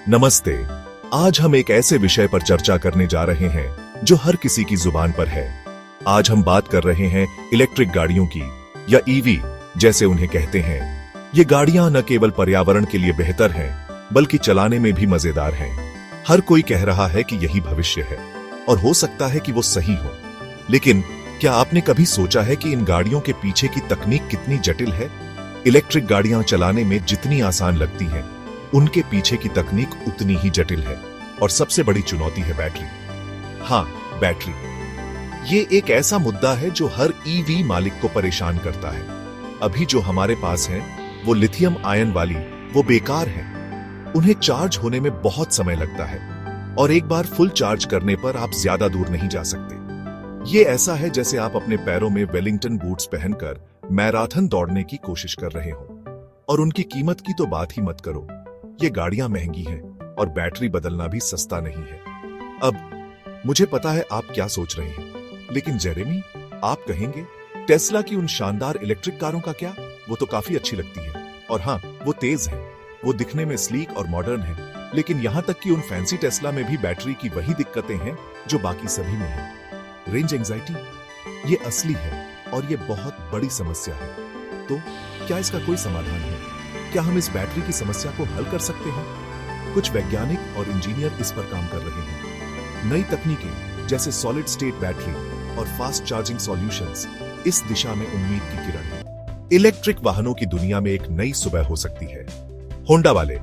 नमस्ते। आज हम एक ऐसे विषय पर चर्चा करने जा रहे हैं जो हर किसी की जुबान पर है। आज हम बात कर रहे हैं इलेक्ट्रिक गाड़ियों की, या ईवी जैसे उन्हें कहते हैं। ये गाड़ियां न केवल पर्यावरण के लिए बेहतर हैं, बल्कि चलाने में भी मजेदार हैं। हर कोई कह रहा है कि यही भविष्य है, और हो सकता है कि वो सही हो। लेकिन क्या आपने कभी सोचा है कि इन गाड़ियों के पीछे की तकनीक कितनी जटिल है? इलेक्ट्रिक गाड़ियां चलाने में जितनी आसान लगती हैं, उनके पीछे की तकनीक उतनी ही जटिल है। और सबसे बड़ी चुनौती है बैटरी। हाँ, बैटरी। ये एक ऐसा मुद्दा है जो हर ईवी मालिक को परेशान करता है। अभी जो हमारे पास हैं, वो लिथियम आयन वाली, वो बेकार हैं। उन्हें चार्ज होने में बहुत समय लगता है, और एक बार फुल चार्ज करने पर आप ज्यादा दूर नहीं जा सकते। ये ऐसा है जैसे आप अपने पैरों में वेलिंगटन बूट्स पहनकर मैराथन दौड़ने की कोशिश कर रहे हो। और उनकी कीमत की तो बात ही मत करो। ये गाड़ियां महंगी हैं, और बैटरी बदलना भी सस्ता नहीं है। अब मुझे पता है आप क्या सोच रहे हैं, लेकिन जेरेमी, आप कहेंगे टेस्ला की उन शानदार इलेक्ट्रिक कारों का क्या? वो तो काफी अच्छी लगती है, और हाँ, वो तेज है, वो दिखने में स्लीक और मॉडर्न है। लेकिन यहां तक कि उन फैंसी टेस्ला में भी बैटरी की वही दिक्कतें हैं जो बाकी सभी में है। रेंज एंजाइटी, ये असली है, और ये बहुत बड़ी समस्या है। तो क्या इसका कोई समाधान है? क्या हम इस बैटरी की समस्या को हल कर सकते हैं? कुछ वैज्ञानिक और इंजीनियर इस पर काम कर रहे हैं। नई तकनीकें जैसे सॉलिड स्टेट बैटरी और फास्ट चार्जिंग सॉल्यूशंस इस दिशा में उम्मीद की किरण है। इलेक्ट्रिक वाहनों की दुनिया में एक नई सुबह हो सकती है। होंडा वाले,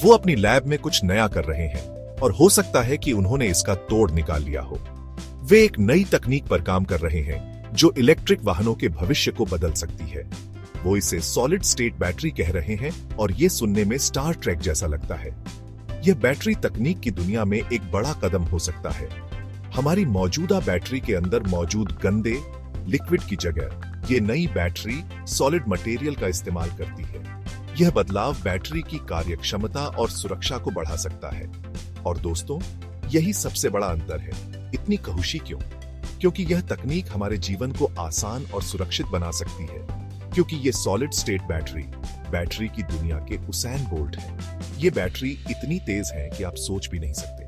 वो अपनी लैब में कुछ नया कर रहे हैं, और हो सकता है कि उन्होंने इसका तोड़ निकाल लिया हो। वे एक नई तकनीक पर काम कर रहे हैं जो इलेक्ट्रिक वाहनों के भविष्य को बदल सकती है। वो इसे सॉलिड स्टेट बैटरी कह रहे हैं, और ये सुनने में स्टार ट्रेक जैसा लगता है। यह बैटरी तकनीक की दुनिया में एक बड़ा कदम हो सकता है। हमारी मौजूदा बैटरी के अंदर मौजूद गंदे लिक्विड की जगह ये नई बैटरी सॉलिड मटेरियल का इस्तेमाल करती है। यह बदलाव बैटरी की कार्यक्षमता और सुरक्षा को बढ़ा सकता है। और दोस्तों, यही सबसे बड़ा अंतर है। इतनी कहुशी क्यों? क्योंकि यह तकनीक हमारे जीवन को आसान और सुरक्षित बना सकती है। क्योंकि ये सॉलिड स्टेट बैटरी की दुनिया के उसैन बोल्ट है। ये बैटरी इतनी तेज है कि आप सोच भी नहीं सकते।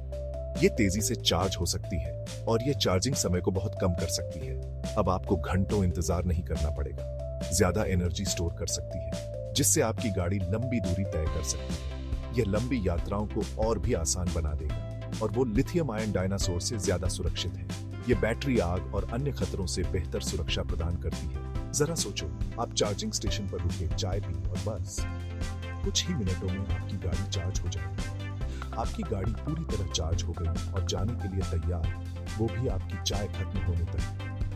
ये तेजी से चार्ज हो सकती है, और ये चार्जिंग समय को बहुत कम कर सकती है। अब आपको घंटों इंतजार नहीं करना पड़ेगा। ज्यादा एनर्जी स्टोर कर सकती है, जिससे आपकी गाड़ी लंबी दूरी तय कर सकती है। यह लंबी यात्राओं को और भी आसान बना देगा, और वो लिथियम आयन डायनासोर से ज्यादा सुरक्षित है। ये बैटरी आग और अन्य खतरों से बेहतर सुरक्षा प्रदान करती है। जरा सोचो, आप चार्जिंग स्टेशन पर रुके, चाय पी, और बस कुछ ही मिनटों में आपकी गाड़ी चार्ज हो जाएगी। आपकी गाड़ी पूरी तरह चार्ज हो गई और जाने के लिए तैयार, वो भी आपकी चाय खत्म होने तक।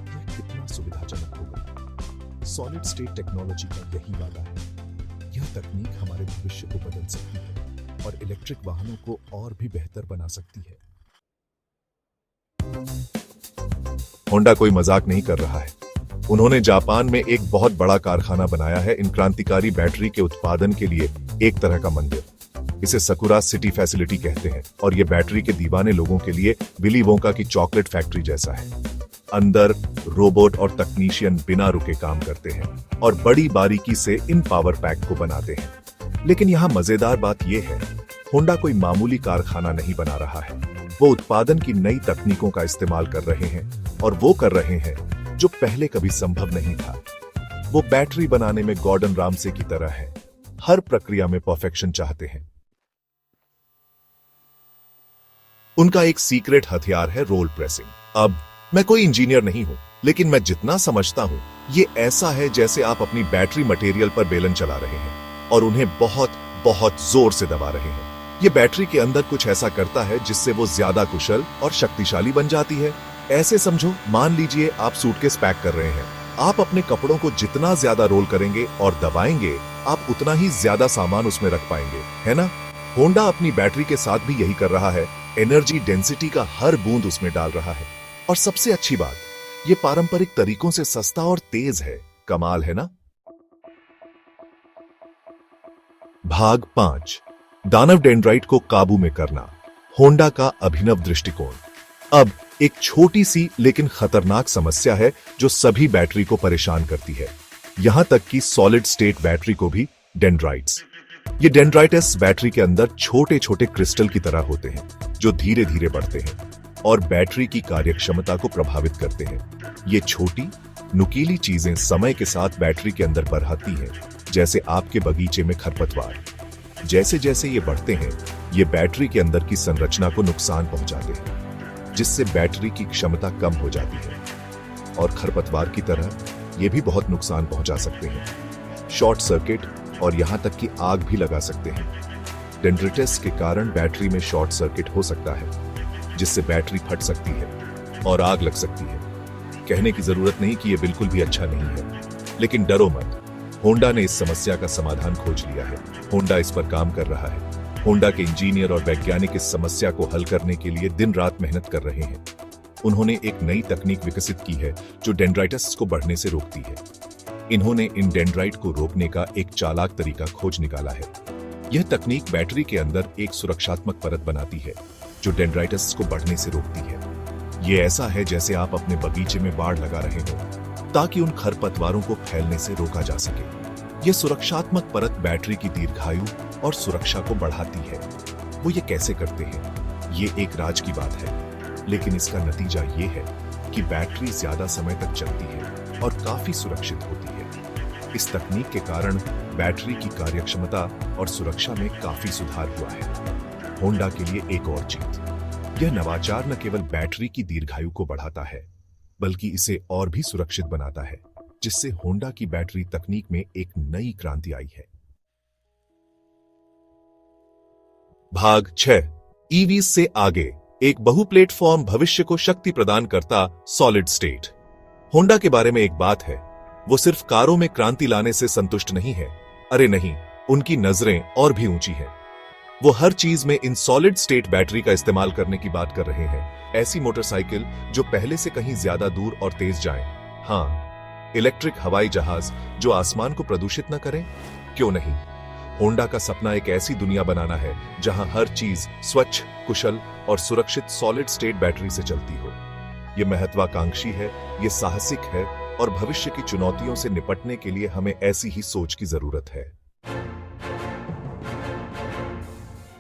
यह कितना सुविधाजनक होगा। सॉलिड स्टेट टेक्नोलॉजी का यही वादा है। यह तकनीक हमारे भविष्य को बदल सकती है, और इलेक्ट्रिक वाहनों को और भी बेहतर बना सकती है। होंडा कोई मजाक नहीं कर रहा है। उन्होंने जापान में एक बहुत बड़ा कारखाना बनाया है इन क्रांतिकारी बैटरी के उत्पादन के लिए, एक तरह का मंदिर। इसे सकुरा सिटी फैसिलिटी कहते हैं, और ये बैटरी के दीवाने लोगों के लिए विली वोंका की चॉकलेट फैक्ट्री जैसा है। अंदर रोबोट और तकनीशियन बिना रुके काम करते हैं, और बड़ी बारीकी से इन पावर पैक को बनाते हैं। लेकिन यहाँ मजेदार बात यह है, होंडा कोई मामूली कारखाना नहीं बना रहा है। वो उत्पादन की नई तकनीकों का इस्तेमाल कर रहे हैं, और वो कर रहे हैं जो पहले कभी संभव नहीं था। वो बैटरी बनाने में गॉर्डन रामसे की तरह है। हर प्रक्रिया में परफेक्शन चाहते हैं। उनका एक सीक्रेट हथियार है रोल प्रेसिंग। अब मैं कोई इंजीनियर नहीं हूं, लेकिन मैं जितना समझता हूं, ये ऐसा है जैसे आप अपनी बैटरी मटेरियल पर बेलन चला रहे हैं, और उन्हें बहुत बहुत जोर से दबा रहे हैं। ये बैटरी के अंदर कुछ ऐसा करता है जिससे वो ज्यादा कुशल और शक्तिशाली बन जाती है। ऐसे समझो, मान लीजिए आप सूटकेस पैक कर रहे हैं। आप अपने कपड़ों को जितना ज्यादा रोल करेंगे और दबाएंगे, आप उतना ही ज्यादा सामान उसमें रख पाएंगे, है ना? होंडा अपनी बैटरी के साथ भी यही कर रहा है। एनर्जी डेंसिटी का हर बूंद उसमें डाल रहा है। और सबसे अच्छी बात, ये पारंपरिक तरीकों से सस्ता और तेज है। कमाल है ना? भाग 5, दानव डेंड्राइट को काबू में करना, होंडा का अभिनव दृष्टिकोण। अब एक छोटी सी लेकिन खतरनाक समस्या है जो सभी बैटरी को परेशान करती है, यहां तक कि सॉलिड स्टेट बैटरी को भी, डेंड्राइट्स। ये डेंड्राइट्स बैटरी के अंदर छोटे छोटे क्रिस्टल की तरह होते हैं जो धीरे धीरे बढ़ते हैं और बैटरी की कार्यक्षमता को प्रभावित करते हैं। ये छोटी नुकीली चीजें समय के साथ बैटरी के अंदर बढ़ती हैं, जैसे आपके बगीचे में खरपतवार। जैसे जैसे ये बढ़ते हैं, ये बैटरी के अंदर की संरचना को नुकसान पहुंचाते हैं, जिससे बैटरी की क्षमता कम हो जाती है और खरपतवार की तरह ये भी बहुत नुकसान पहुंचा सकते हैं। शॉर्ट सर्किट और यहां तक कि आग भी लगा सकते हैं। डेंड्राइट्स के कारण बैटरी में शॉर्ट सर्किट हो सकता है, जिससे बैटरी फट सकती है और आग लग सकती है। कहने की जरूरत नहीं कि यह बिल्कुल भी अच्छा नहीं है, लेकिन डरो मत, होंडा ने इस समस्या का समाधान खोज लिया है। होंडा इस पर काम कर रहा है। होंडा के इंजीनियर और वैज्ञानिक इस समस्या को हल करने के लिए दिन रात मेहनत कर रहे हैं। उन्होंने एक नई तकनीक विकसित की है जो डेंड्राइट्स को बढ़ने से रोकती है। इन्होंने इन डेंड्राइट को रोकने का एक चालाक तरीका खोज निकाला है। यह तकनीक बैटरी के अंदर एक सुरक्षात्मक परत बनाती है जो डेंड्राइट्स को बढ़ने से रोकती है। यह ऐसा है जैसे आप अपने बगीचे में बाड़ लगा रहे हो ताकि उन खरपतवारों को फैलने से रोका जा सके। यह सुरक्षात्मक परत बैटरी की दीर्घायु और सुरक्षा को बढ़ाती है। वो ये कैसे करते हैं, ये एक राज की बात है, लेकिन इसका नतीजा ये है कि बैटरी ज्यादा समय तक चलती है और काफी सुरक्षित होती है। इस तकनीक के कारण बैटरी की कार्यक्षमता और सुरक्षा में काफी सुधार हुआ है। होंडा के लिए एक और जीत। यह नवाचार न केवल बैटरी की दीर्घायु को बढ़ाता है, बल्कि इसे और भी सुरक्षित बनाता है, जिससे होंडा की बैटरी तकनीक में एक नई क्रांति आई है। भाग 6, ईवी से आगे, एक बहु प्लेटफॉर्म भविष्य को शक्ति प्रदान करता सॉलिड स्टेट। होंडा के बारे में एक बात है, वो सिर्फ कारों में क्रांति लाने से संतुष्ट नहीं है। अरे नहीं, उनकी नजरें और भी ऊंची हैं। वो हर चीज में इन सॉलिड स्टेट बैटरी का इस्तेमाल करने की बात कर रहे हैं। ऐसी मोटरसाइकिल जो पहले से कहीं ज्यादा दूर और तेज जाएं। हाँ, इलेक्ट्रिक हवाई जहाज जो आसमान को प्रदूषित न करें। क्यों नहीं? होंडा का सपना एक ऐसी दुनिया बनाना है जहां हर चीज स्वच्छ, कुशल और सुरक्षित सॉलिड स्टेट बैटरी से चलती हो। यह महत्वाकांक्षी है, यह साहसिक है और भविष्य की चुनौतियों से निपटने के लिए हमें ऐसी ही सोच की जरूरत है।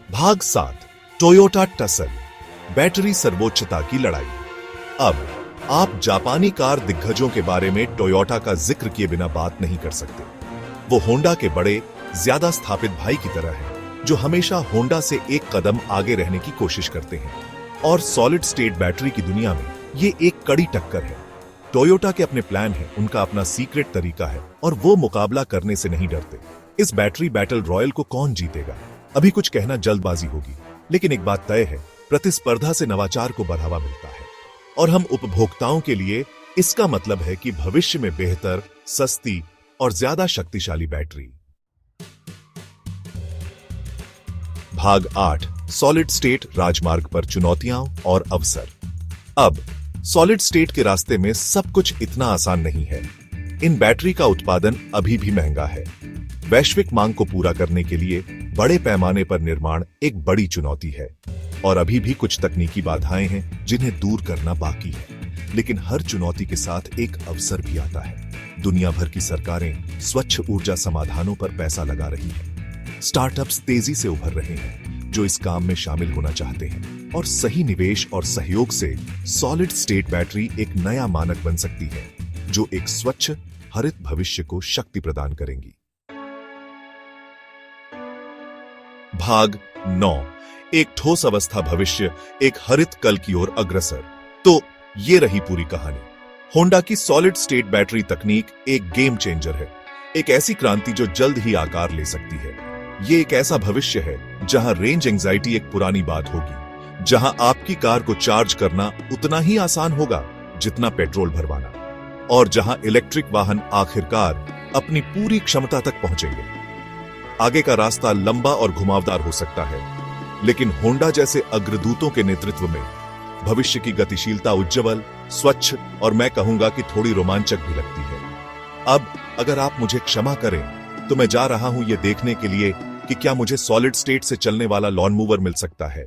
भाग 7, टोयोटा टसल, बैटरी सर्वोच्चता की लड़ाई। अब आप जापानी कार दिग्गजों के बारे में टोयोटा का जिक्र किए बिना बात नहीं कर सकते। वो होंडा के बड़े, ज्यादा स्थापित भाई की तरह है, जो हमेशा होंडा से एक कदम आगे रहने की कोशिश करते हैं। और सॉलिड स्टेट बैटरी की दुनिया में ये एक कड़ी टक्कर है। टोयोटा के अपने प्लान हैं, उनका अपना सीक्रेट तरीका है और वो मुकाबला करने से नहीं डरते। इस बैटरी बैटल रॉयल को कौन जीतेगा, अभी कुछ कहना जल्दबाजी होगी, लेकिन एक बात तय है, प्रतिस्पर्धा से नवाचार को बढ़ावा मिलता है और हम उपभोक्ताओं के लिए इसका मतलब है कि भविष्य में बेहतर, सस्ती और ज्यादा शक्तिशाली बैटरी। भाग 8, सॉलिड स्टेट राजमार्ग पर चुनौतियां और अवसर। अब सॉलिड स्टेट के रास्ते में सब कुछ इतना आसान नहीं है। इन बैटरी का उत्पादन अभी भी महंगा है। वैश्विक मांग को पूरा करने के लिए बड़े पैमाने पर निर्माण एक बड़ी चुनौती है और अभी भी कुछ तकनीकी बाधाएं हैं जिन्हें दूर करना बाकी है। लेकिन हर चुनौती के साथ एक अवसर भी आता है। दुनिया भर की सरकारें स्वच्छ ऊर्जा समाधानों पर पैसा लगा रही हैं। स्टार्टअप्स तेजी से उभर रहे हैं जो इस काम में शामिल होना चाहते हैं और सही निवेश और सहयोग से सॉलिड स्टेट बैटरी एक नया मानक बन सकती है जो एक स्वच्छ, हरित भविष्य को शक्ति प्रदान करेंगी। भाग 9, एक ठोस अवस्था भविष्य, एक हरित कल की ओर अग्रसर। तो ये रही पूरी कहानी। होंडा की सॉलिड स्टेट बैटरी तकनीक एक गेम चेंजर है, एक ऐसी क्रांति जो जल्द ही आकार ले सकती है। ये एक ऐसा भविष्य है जहां रेंज एंजाइटी एक पुरानी बात होगी, जहां आपकी कार को चार्ज करना उतना ही आसान होगा जितना पेट्रोल भरवाना, और जहां इलेक्ट्रिक वाहन आखिरकार अपनी पूरी क्षमता तक पहुंचेंगे। आगे का रास्ता लंबा और घुमावदार हो सकता है, लेकिन होंडा जैसे अग्रदूतों के नेतृत्व में भविष्य की गतिशीलता उज्ज्वल, स्वच्छ और मैं कहूंगा कि थोड़ी रोमांचक भी लगती है। अब अगर आप मुझे क्षमा करें तो मैं जा रहा हूं ये देखने के लिए कि क्या मुझे सॉलिड स्टेट से चलने वाला लॉन मूवर मिल सकता है।